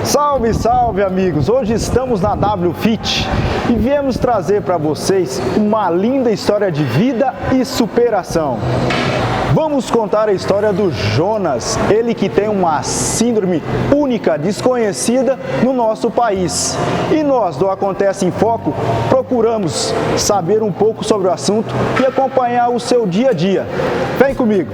Salve, salve amigos! Hoje estamos na WFIT e viemos trazer para vocês uma linda história de vida e superação. Vamos contar a história do Jonas, ele que tem uma síndrome única, desconhecida no nosso país. E nós, do Acontece em Foco, procuramos saber um pouco sobre o assunto e acompanhar o seu dia a dia. Vem comigo!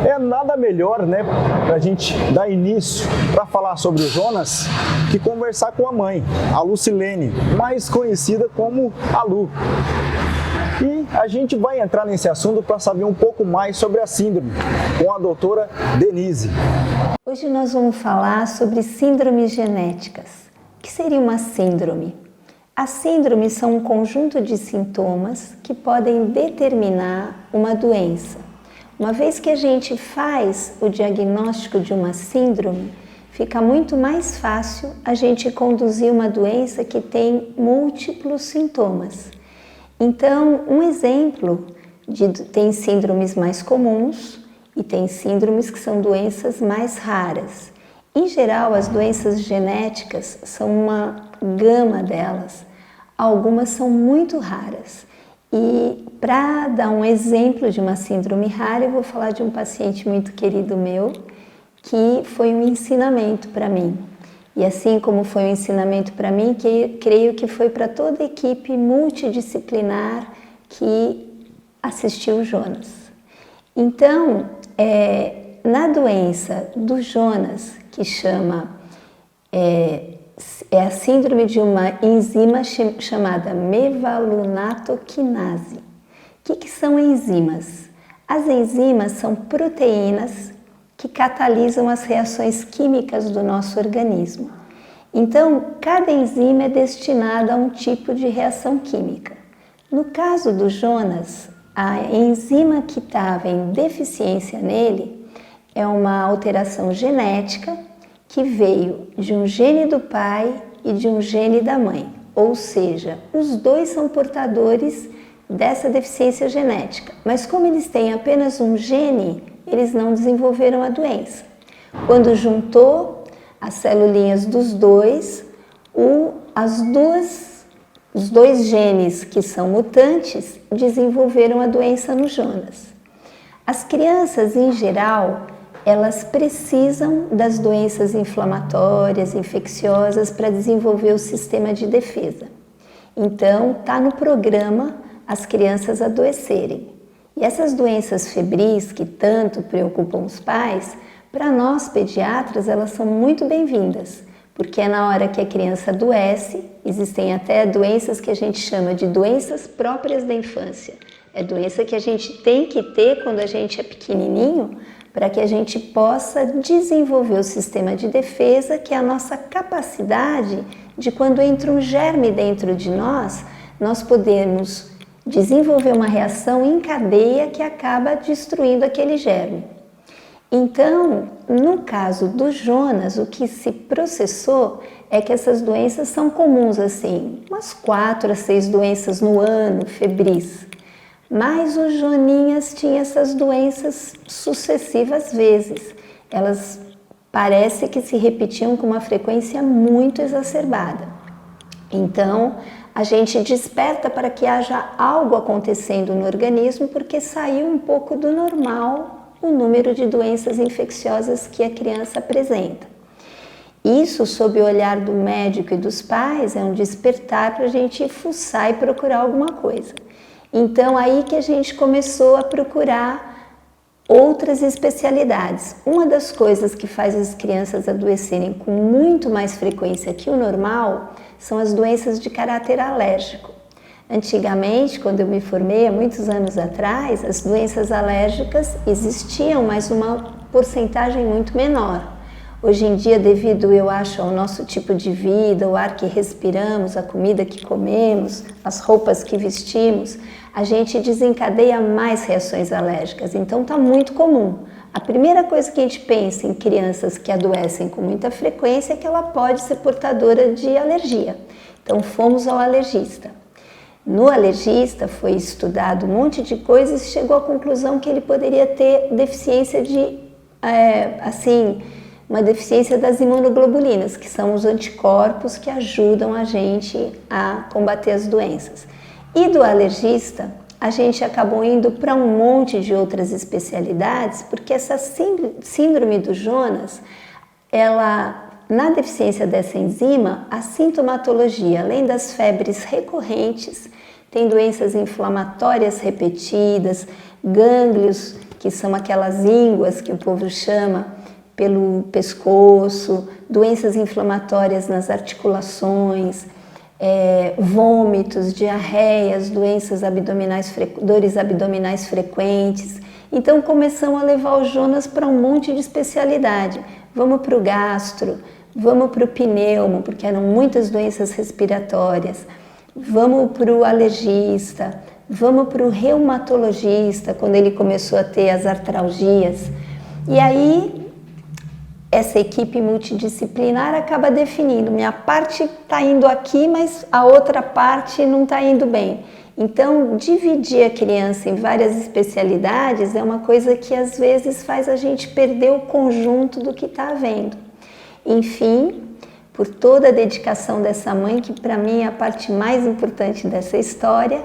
É nada melhor, né, para a gente dar início para falar sobre o Jonas que conversar com a mãe, a Lucilene, mais conhecida como a Lu. E a gente vai entrar nesse assunto para saber um pouco mais sobre a síndrome com a doutora Denise. Hoje nós vamos falar sobre síndromes genéticas. O que seria uma síndrome? As síndromes são um conjunto de sintomas que podem determinar uma doença. Uma vez que a gente faz o diagnóstico de uma síndrome, fica muito mais fácil a gente conduzir uma doença que tem múltiplos sintomas. Então, um exemplo tem síndromes mais comuns e tem síndromes que são doenças mais raras. Em geral, as doenças genéticas são uma gama delas. Algumas são muito raras. E para dar um exemplo de uma síndrome rara, eu vou falar de um paciente muito querido meu, que foi um ensinamento para mim. E assim como foi um ensinamento para mim, que creio que foi para toda a equipe multidisciplinar que assistiu o Jonas. Então, na doença do Jonas, que é a síndrome de uma enzima chamada mevalonatoquinase. O que são enzimas? As enzimas são proteínas que catalisam as reações químicas do nosso organismo. Então, cada enzima é destinada a um tipo de reação química. No caso do Jonas, a enzima que estava em deficiência nele é uma alteração genética que veio de um gene do pai e de um gene da mãe, ou seja, os dois são portadores dessa deficiência genética, mas como eles têm apenas um gene, eles não desenvolveram a doença. Quando juntou as celulinhas dos dois, os dois genes que são mutantes desenvolveram a doença no Jonas. As crianças, em geral, elas precisam das doenças inflamatórias, infecciosas para desenvolver o sistema de defesa. Então, está no programa as crianças adoecerem. E essas doenças febris que tanto preocupam os pais, para nós pediatras, elas são muito bem-vindas, porque é na hora que a criança adoece, existem até doenças que a gente chama de doenças próprias da infância. É doença que a gente tem que ter quando a gente é pequenininho, para que a gente possa desenvolver o sistema de defesa, que é a nossa capacidade de, quando entra um germe dentro de nós podemos desenvolver uma reação em cadeia que acaba destruindo aquele germe. Então, no caso do Jonas, o que se processou é que essas doenças são comuns, assim, umas 4 a 6 doenças no ano, febris. Mas o Joninhas tinha essas doenças sucessivas vezes. Elas parece que se repetiam com uma frequência muito exacerbada. Então, a gente desperta para que haja algo acontecendo no organismo, porque saiu um pouco do normal o número de doenças infecciosas que a criança apresenta. Isso, sob o olhar do médico e dos pais, é um despertar para a gente fuçar e procurar alguma coisa. Então, aí que a gente começou a procurar outras especialidades. Uma das coisas que faz as crianças adoecerem com muito mais frequência que o normal são as doenças de caráter alérgico. Antigamente, quando eu me formei, há muitos anos atrás, as doenças alérgicas existiam, mas uma porcentagem muito menor. Hoje em dia, devido, eu acho, ao nosso tipo de vida, o ar que respiramos, a comida que comemos, as roupas que vestimos, a gente desencadeia mais reações alérgicas. Então está muito comum. A primeira coisa que a gente pensa em crianças que adoecem com muita frequência é que ela pode ser portadora de alergia. Então fomos ao alergista. No alergista foi estudado um monte de coisas e chegou à conclusão que ele poderia ter deficiência uma deficiência das imunoglobulinas, que são os anticorpos que ajudam a gente a combater as doenças. E do alergista, a gente acabou indo para um monte de outras especialidades, porque essa síndrome do Jonas, na deficiência dessa enzima, a sintomatologia, além das febres recorrentes, tem doenças inflamatórias repetidas, gânglios, que são aquelas ínguas que o povo chama, pelo pescoço, doenças inflamatórias nas articulações, vômitos, diarreias, dores abdominais frequentes. Então começamos a levar o Jonas para um monte de especialidade. Vamos para o gastro, vamos para o pneumo, porque eram muitas doenças respiratórias. Vamos para o alergista, vamos para o reumatologista, quando ele começou a ter as artralgias. E aí, essa equipe multidisciplinar acaba definindo, minha parte está indo aqui, mas a outra parte não está indo bem. Então, dividir a criança em várias especialidades é uma coisa que às vezes faz a gente perder o conjunto do que está havendo. Enfim, por toda a dedicação dessa mãe, que para mim é a parte mais importante dessa história,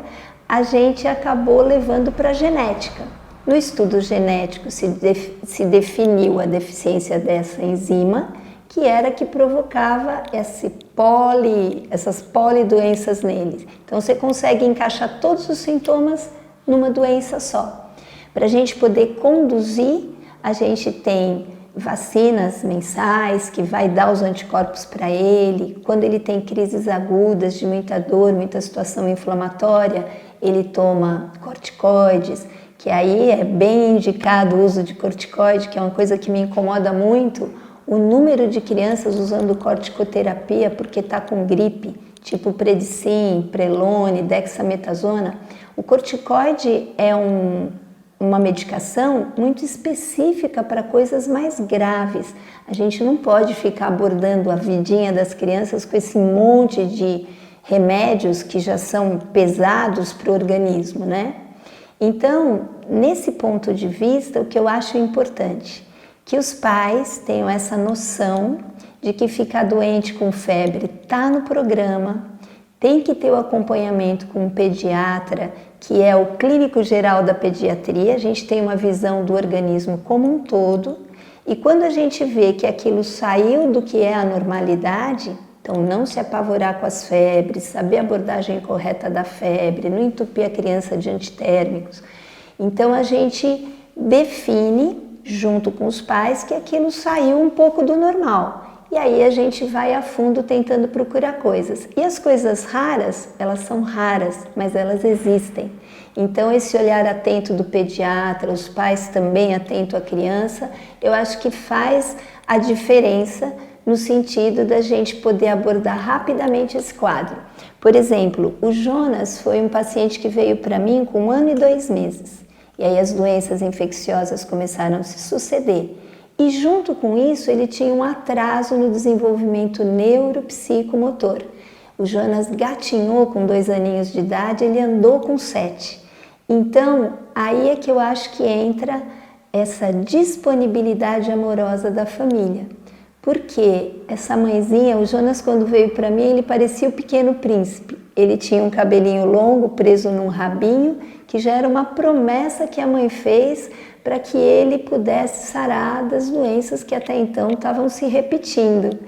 a gente acabou levando para a genética. No estudo genético se definiu a deficiência dessa enzima, que era que provocava essas polidoenças neles. Então você consegue encaixar todos os sintomas numa doença só. Para a gente poder conduzir, a gente tem vacinas mensais que vai dar os anticorpos para ele. Quando ele tem crises agudas de muita dor, muita situação inflamatória, ele toma corticoides, que aí é bem indicado o uso de corticoide, que é uma coisa que me incomoda muito, o número de crianças usando corticoterapia porque está com gripe, tipo Predicin, Prelone, Dexametasona. O corticoide é uma medicação muito específica para coisas mais graves. A gente não pode ficar abordando a vidinha das crianças com esse monte de remédios que já são pesados para o organismo, né? Então, nesse ponto de vista, o que eu acho importante, que os pais tenham essa noção de que ficar doente com febre está no programa, tem que ter o acompanhamento com um pediatra, que é o clínico geral da pediatria. A gente tem uma visão do organismo como um todo, e quando a gente vê que aquilo saiu do que é a normalidade, então não se apavorar com as febres, saber a abordagem correta da febre, não entupir a criança de antitérmicos. Então a gente define, junto com os pais, que aquilo saiu um pouco do normal. E aí a gente vai a fundo tentando procurar coisas. E as coisas raras, elas são raras, mas elas existem. Então esse olhar atento do pediatra, os pais também atentos à criança, eu acho que faz a diferença no sentido da gente poder abordar rapidamente esse quadro. Por exemplo, o Jonas foi um paciente que veio para mim com 1 ano e 2 meses. E aí as doenças infecciosas começaram a se suceder. E junto com isso, ele tinha um atraso no desenvolvimento neuropsicomotor. O Jonas gatinhou com 2 aninhos de idade, ele andou com 7. Então, aí é que eu acho que entra essa disponibilidade amorosa da família. Porque essa mãezinha, o Jonas, quando veio para mim, ele parecia o Pequeno Príncipe. Ele tinha um cabelinho longo, preso num rabinho, que já era uma promessa que a mãe fez para que ele pudesse sarar das doenças que até então estavam se repetindo.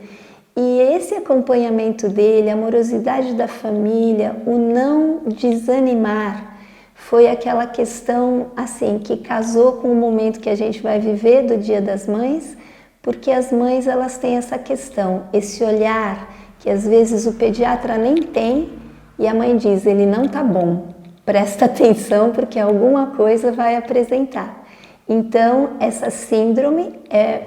E esse acompanhamento dele, a amorosidade da família, o não desanimar, foi aquela questão assim que casou com o momento que a gente vai viver do Dia das Mães, porque as mães elas têm essa questão, esse olhar que às vezes o pediatra nem tem e a mãe diz, ele não tá bom, presta atenção porque alguma coisa vai apresentar. Então, essa síndrome é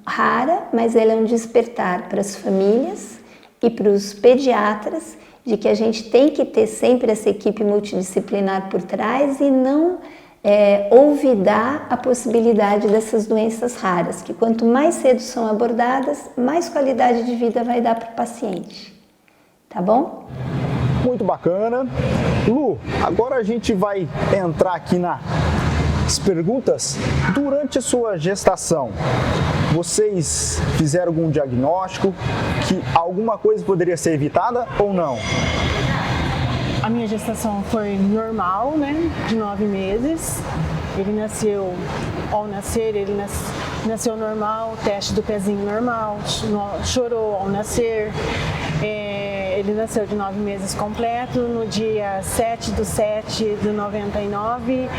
rara, mas ela é um despertar para as famílias e para os pediatras de que a gente tem que ter sempre essa equipe multidisciplinar por trás e não olvidar a possibilidade dessas doenças raras, que quanto mais cedo são abordadas, mais qualidade de vida vai dar para o paciente. Tá bom? Muito bacana. Lu, agora a gente vai entrar aqui nas perguntas. Durante a sua gestação, vocês fizeram algum diagnóstico que alguma coisa poderia ser evitada ou não? A minha gestação foi normal, né, de 9 meses. Ele nasceu, ao nascer, ele nasceu normal, teste do pezinho normal, chorou ao nascer. Ele nasceu de 9 meses completo, no dia 7/7/99,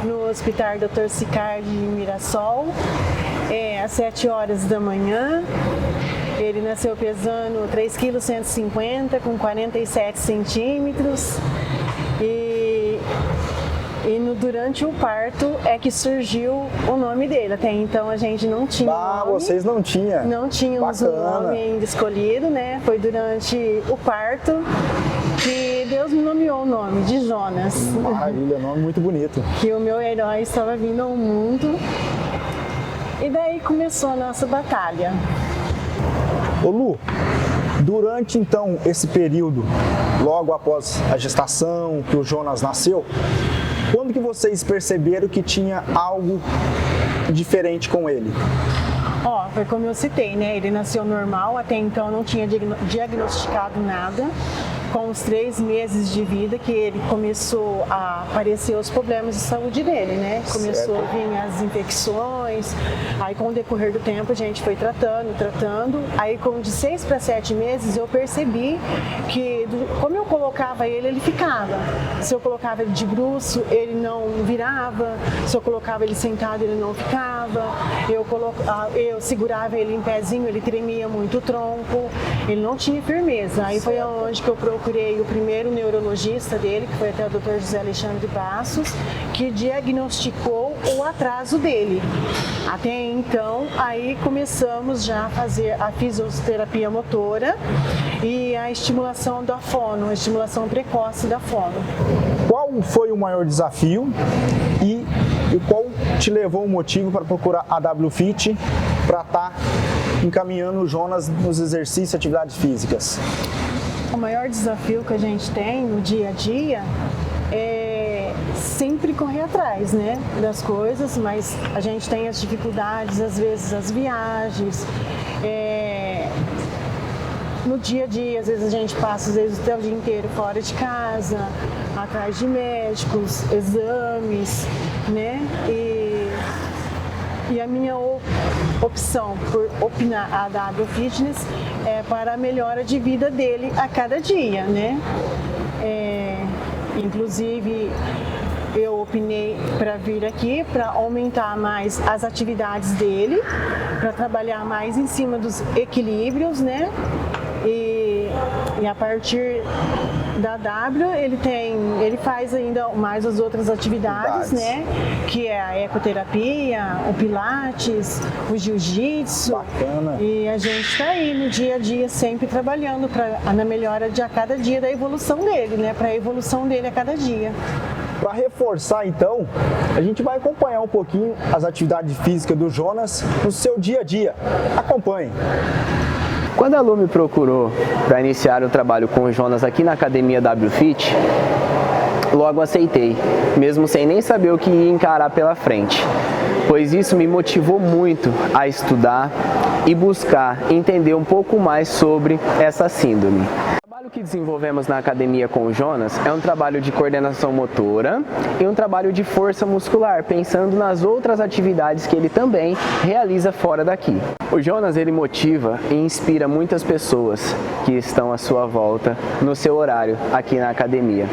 no Hospital Dr. Sicardi em Mirassol, às 7 horas da manhã. Ele nasceu pesando 3,150 kg, com 47 centímetros. Durante o parto é que surgiu o nome dele. Até então a gente não tinha nome. Vocês não tinham? Não tínhamos o nome ainda escolhido, né? Foi durante o parto que Deus me nomeou o nome de Jonas. Maravilha, nome muito bonito. Que o meu herói estava vindo ao mundo. E daí começou a nossa batalha. Ô Lu, durante então esse período, logo após a gestação, que o Jonas nasceu, quando que vocês perceberam que tinha algo diferente com ele? Foi como eu citei, né? Ele nasceu normal, até então não tinha diagnosticado nada. Com os 3 meses de vida que ele começou a aparecer os problemas de saúde dele, né? Começou a vir as infecções, aí com o decorrer do tempo a gente foi tratando. Aí de 6 para 7 meses eu percebi que como eu colocava ele, ele ficava. Se eu colocava ele de bruço, ele não virava. Se eu colocava ele sentado, ele não ficava. Eu segurava ele em pezinho, ele tremia muito o tronco. Ele não tinha firmeza. Aí foi onde que eu procurei o primeiro neurologista dele, que foi até o Dr. José Alexandre Bastos, que diagnosticou o atraso dele. Até então, aí começamos já a fazer a fisioterapia motora e a estimulação da fono, a estimulação precoce da fono. Qual foi o maior desafio e qual te levou o motivo para procurar a WFIT para estar encaminhando o Jonas nos exercícios e atividades físicas? O maior desafio que a gente tem no dia a dia é sempre correr atrás, né, das coisas, mas a gente tem as dificuldades, às vezes as viagens, no dia a dia, às vezes a gente passa até o dia inteiro fora de casa, atrás de médicos, exames, né, e a minha opção por opinar a W Fitness é para a melhora de vida dele a cada dia, né? Inclusive, eu opinei para vir aqui para aumentar mais as atividades dele, para trabalhar mais em cima dos equilíbrios, né? E a partir da W ele faz ainda mais as outras atividades, né? Que é a ecoterapia, o pilates, o jiu-jitsu. Bacana. E a gente está aí no dia a dia sempre trabalhando na melhora de a cada dia da evolução dele, né? Para a evolução dele a cada dia. Para reforçar então, a gente vai acompanhar um pouquinho as atividades físicas do Jonas no seu dia a dia. Acompanhe. Quando a Lu me procurou para iniciar o trabalho com o Jonas aqui na Academia WFIT, logo aceitei, mesmo sem nem saber o que ia encarar pela frente, pois isso me motivou muito a estudar e buscar entender um pouco mais sobre essa síndrome. O trabalho que desenvolvemos na academia com o Jonas é um trabalho de coordenação motora e um trabalho de força muscular, pensando nas outras atividades que ele também realiza fora daqui. O Jonas, ele motiva e inspira muitas pessoas que estão à sua volta no seu horário aqui na academia.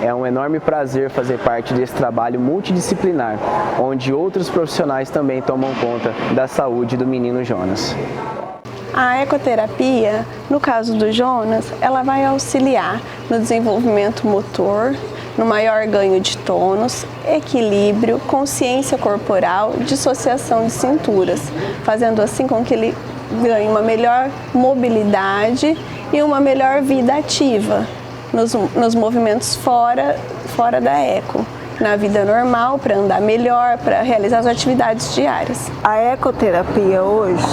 É um enorme prazer fazer parte desse trabalho multidisciplinar, onde outros profissionais também tomam conta da saúde do menino Jonas. A ecoterapia, no caso do Jonas, ela vai auxiliar no desenvolvimento motor, no maior ganho de tônus, equilíbrio, consciência corporal, dissociação de cinturas, fazendo assim com que ele ganhe uma melhor mobilidade e uma melhor vida ativa. nos movimentos fora da eco, na vida normal, para andar melhor, para realizar as atividades diárias. A ecoterapia hoje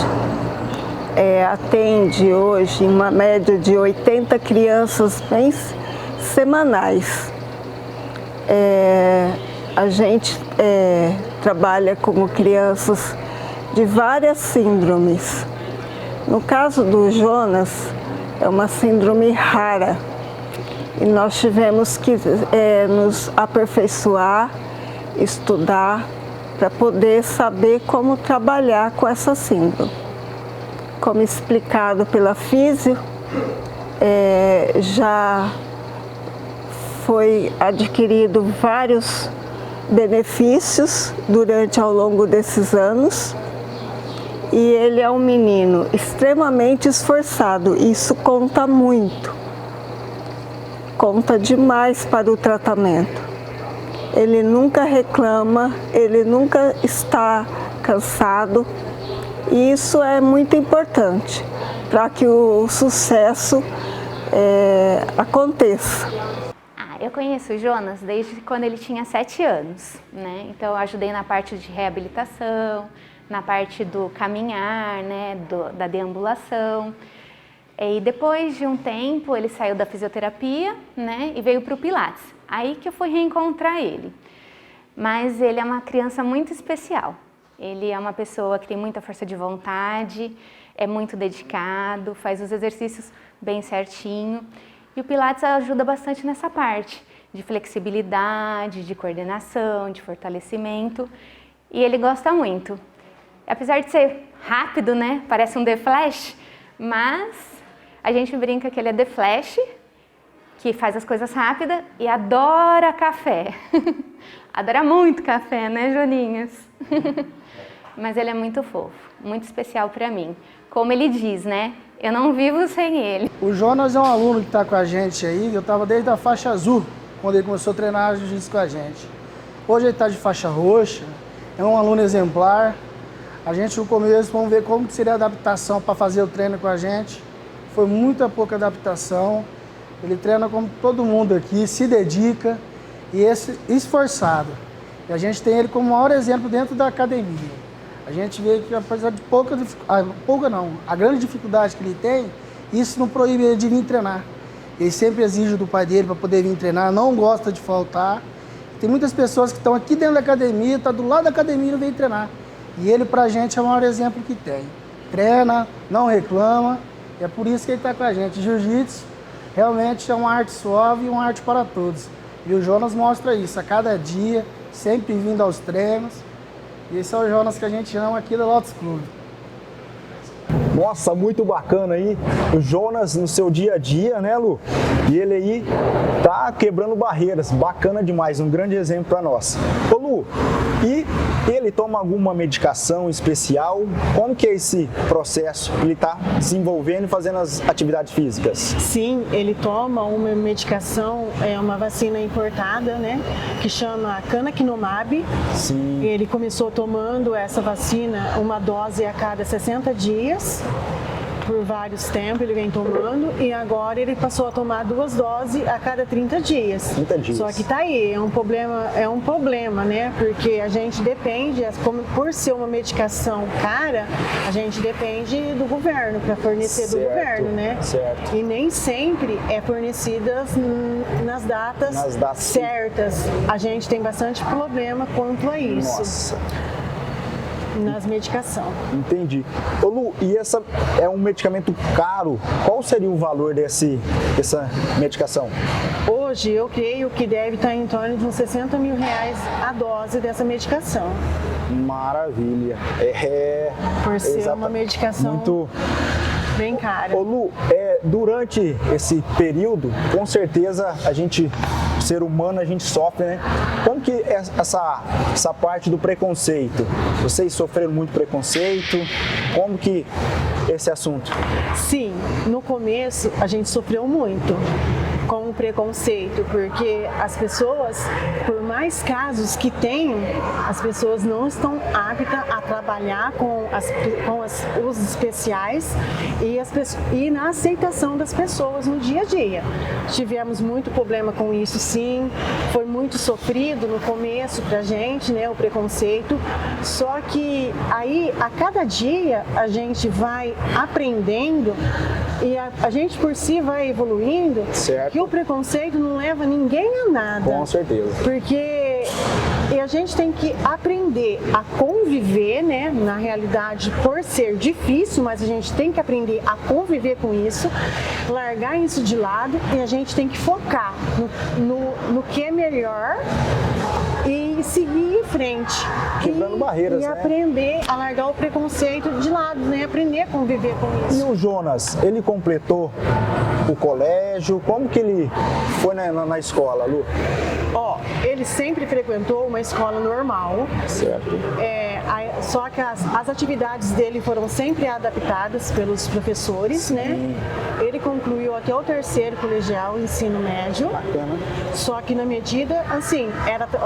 atende hoje em uma média de 80 crianças semanais. A gente trabalha com crianças de várias síndromes. No caso do Jonas, é uma síndrome rara e nós tivemos que nos aperfeiçoar, estudar, para poder saber como trabalhar com essa síndrome. Como explicado pela físio, já foi adquirido vários benefícios ao longo desses anos. E ele é um menino extremamente esforçado, isso conta muito, conta demais para o tratamento. Ele nunca reclama, ele nunca está cansado, e isso é muito importante para que o sucesso aconteça. Eu conheço o Jonas desde quando ele tinha 7 anos, né? Então eu ajudei na parte de reabilitação, na parte do caminhar, né, da deambulação. E depois de um tempo ele saiu da fisioterapia, né, e veio para o Pilates. Aí que eu fui reencontrar ele. Mas ele é uma criança muito especial. Ele é uma pessoa que tem muita força de vontade, é muito dedicado, faz os exercícios bem certinho. E o Pilates ajuda bastante nessa parte de flexibilidade, de coordenação, de fortalecimento. E ele gosta muito. Apesar de ser rápido, né? Parece um The Flash, mas a gente brinca que ele é The Flash, que faz as coisas rápidas e adora café. Adora muito café, né, Joninhas? Mas ele é muito fofo, muito especial para mim. Como ele diz, né? Eu não vivo sem ele. O Jonas é um aluno que está com a gente aí. Eu estava desde a faixa azul, quando ele começou a treinar jiu-jitsu com a gente. Hoje ele está de faixa roxa, é um aluno exemplar. A gente no começo, vamos ver como que seria a adaptação para fazer o treino com a gente. Foi muita pouca adaptação. Ele treina como todo mundo aqui, se dedica e é esforçado. E a gente tem ele como o maior exemplo dentro da academia. A gente vê que apesar de a grande dificuldade que ele tem, isso não proíbe ele de vir treinar. Ele sempre exige do pai dele para poder vir treinar, não gosta de faltar. Tem muitas pessoas que estão aqui dentro da academia, estão do lado da academia e não vêm treinar. E ele, pra gente, é o maior exemplo que tem. Treina, não reclama, e é por isso que ele está com a gente. Jiu-jitsu realmente é uma arte suave e uma arte para todos. E o Jonas mostra isso a cada dia, sempre vindo aos treinos. E esse é o Jonas que a gente ama aqui do Lotus Clube. Nossa, muito bacana aí o Jonas no seu dia a dia, né, Lu? E ele aí tá quebrando barreiras, bacana demais, um grande exemplo para nós. Ô Lu, e ele toma alguma medicação especial? Como que é esse processo? Ele tá desenvolvendo e fazendo as atividades físicas? Sim, ele toma uma medicação, uma vacina importada, né, que chama Canakinumab. Sim. Ele começou tomando essa vacina, uma dose a cada 60 dias. Por vários tempos ele vem tomando e agora ele passou a tomar 2 doses a cada 30 dias. 30 dias. Só que tá aí, é um problema, né? Porque a gente depende, por ser uma medicação cara, a gente depende do governo, para fornecer do governo, né? Certo. E nem sempre é fornecida nas datas certas. A gente tem bastante problema quanto a isso. Nossa. Nas medicações. Entendi. Ô Lu, e essa é um medicamento caro? Qual seria o valor dessa medicação? Hoje eu creio que deve estar em torno de uns 60 mil reais a dose dessa medicação. Maravilha. Por ser uma medicação muito bem cara. Ô Lu, durante esse período, com certeza a gente, ser humano, a gente sofre, né? Como que é essa parte do preconceito? Vocês sofreram muito preconceito? Como que esse assunto? Sim, no começo a gente sofreu muito. Como preconceito, porque as pessoas, por mais casos que tenham, as pessoas não estão aptas a trabalhar com os especiais e na aceitação das pessoas no dia a dia. Tivemos muito problema com isso, sim, foi muito sofrido no começo pra gente, né, o preconceito, só que aí a cada dia a gente vai aprendendo e a gente por si vai evoluindo, certo, que o preconceito não leva ninguém a nada. Com certeza. Porque a gente tem que aprender a conviver, né? Na realidade, por ser difícil, mas a gente tem que aprender a conviver com isso, largar isso de lado e a gente tem que focar no que é melhor e seguir em frente. Quebrando barreiras, e né? Aprender a largar o preconceito de lado, né? Aprender a conviver com E isso. o Jonas, ele completou o colégio? Como que ele foi na escola, Lu? Ele sempre frequentou uma escola normal. Certo. Só que as atividades dele foram sempre adaptadas pelos professores, né? Ele concluiu até o 3º colegial, ensino médio. Bacana. Só que na medida, assim,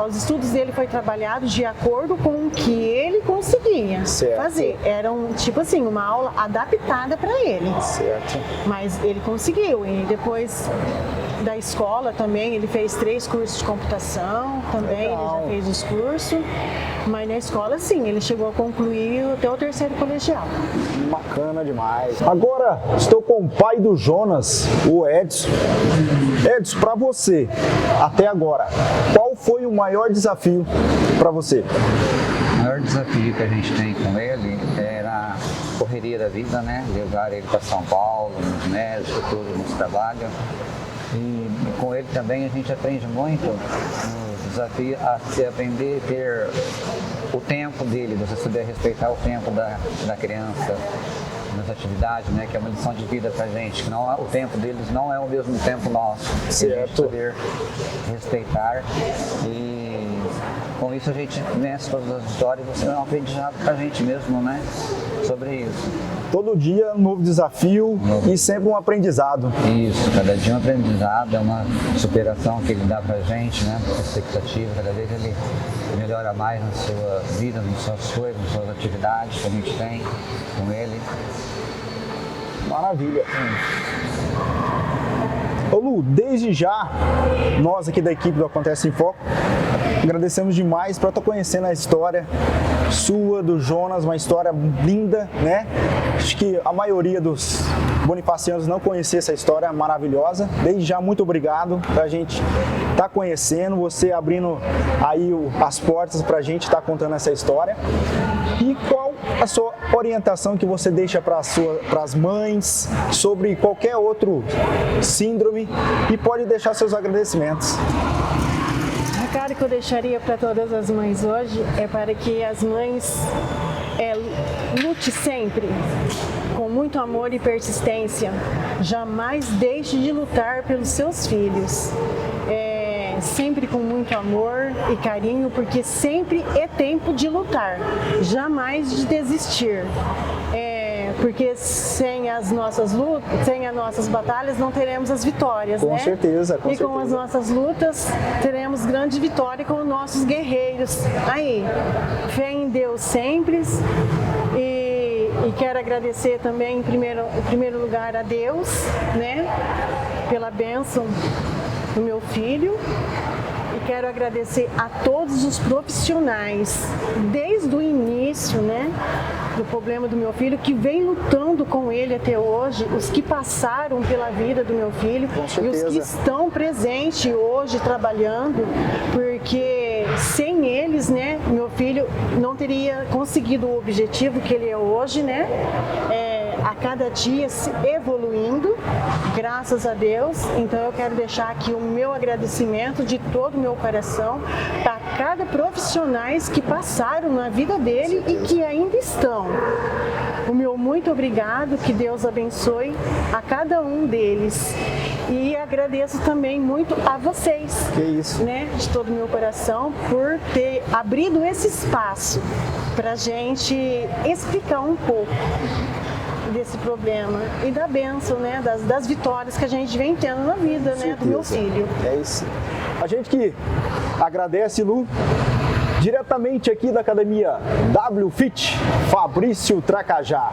os estudos dele foi trabalhados de acordo com o que ele conseguia fazer. Era tipo assim, uma aula adaptada para ele. Certo. Mas ele conseguiu. E depois da escola também, ele fez 3 cursos de computação, também Legal. ele já fez os cursos. Mas na escola, sim, ele chegou a concluir até o 3º colegial. Bacana demais. Agora estou com o pai do Jonas, o Edson. Edson, para você, até agora, qual foi o maior desafio para você? O maior desafio que a gente tem com ele é na correria da vida, né? Levar ele para São Paulo, nos médicos, tudo, nos trabalhos. E com ele também a gente aprende muito o desafio a se aprender a ter o tempo dele, você saber respeitar o tempo da criança nas atividades, né? Que é uma lição de vida pra gente, que não é, o tempo deles não é o mesmo tempo nosso. Certo. E a gente saber respeitar e com isso a gente vence todas as histórias, você é um aprendizado pra gente mesmo, né? Sobre isso. Todo dia um novo desafio e sempre um aprendizado. Isso, cada dia um aprendizado, é uma superação que ele dá pra gente, né? Expectativa, cada vez ele melhora mais na sua vida, nas suas coisas, nas suas atividades que a gente tem com ele. Maravilha. Ô Lu, desde já, nós aqui da equipe do Acontece em Foco, agradecemos demais por estar conhecendo a história sua, do Jonas, uma história linda, né? Acho que a maioria dos bonifacianos não conhecia essa história maravilhosa. Desde já, muito obrigado pra gente estar conhecendo, você abrindo aí as portas pra gente estar contando essa história. E qual a sua orientação que você deixa para as mães sobre qualquer outro síndrome e pode deixar seus agradecimentos. O recado que eu deixaria para todas as mães hoje é para que as mães lute sempre com muito amor e persistência. Jamais deixe de lutar pelos seus filhos. Sempre com muito amor e carinho, porque sempre é tempo de lutar, jamais de desistir. Porque sem as nossas lutas, sem as nossas batalhas, não teremos as vitórias, com né? Certeza, com e certeza. Com as nossas lutas, teremos grande vitória com os nossos guerreiros. Aí, fé em Deus sempre. E quero agradecer também, em primeiro lugar, a Deus, né? Pela bênção do meu filho. E quero agradecer a todos os profissionais, desde o início, né, do problema do meu filho, que vem lutando com ele até hoje, os que passaram pela vida do meu filho e os que estão presentes hoje trabalhando, porque sem eles, né, meu filho não teria conseguido o objetivo que ele é hoje, né, a cada dia se evoluindo, graças a Deus. Então eu quero deixar aqui o meu agradecimento de todo o meu coração para cada profissionais que passaram na vida dele e que ainda estão. O meu muito obrigado, que Deus abençoe a cada um deles. E agradeço também muito a vocês, né, de todo o meu coração, por ter abrido esse espaço para a gente explicar um pouco desse problema e da bênção, né, das vitórias que a gente vem tendo na vida, né, do meu filho. É isso. A gente que agradece, Lu. Diretamente aqui da Academia WFIT, Fabrício Tracajá.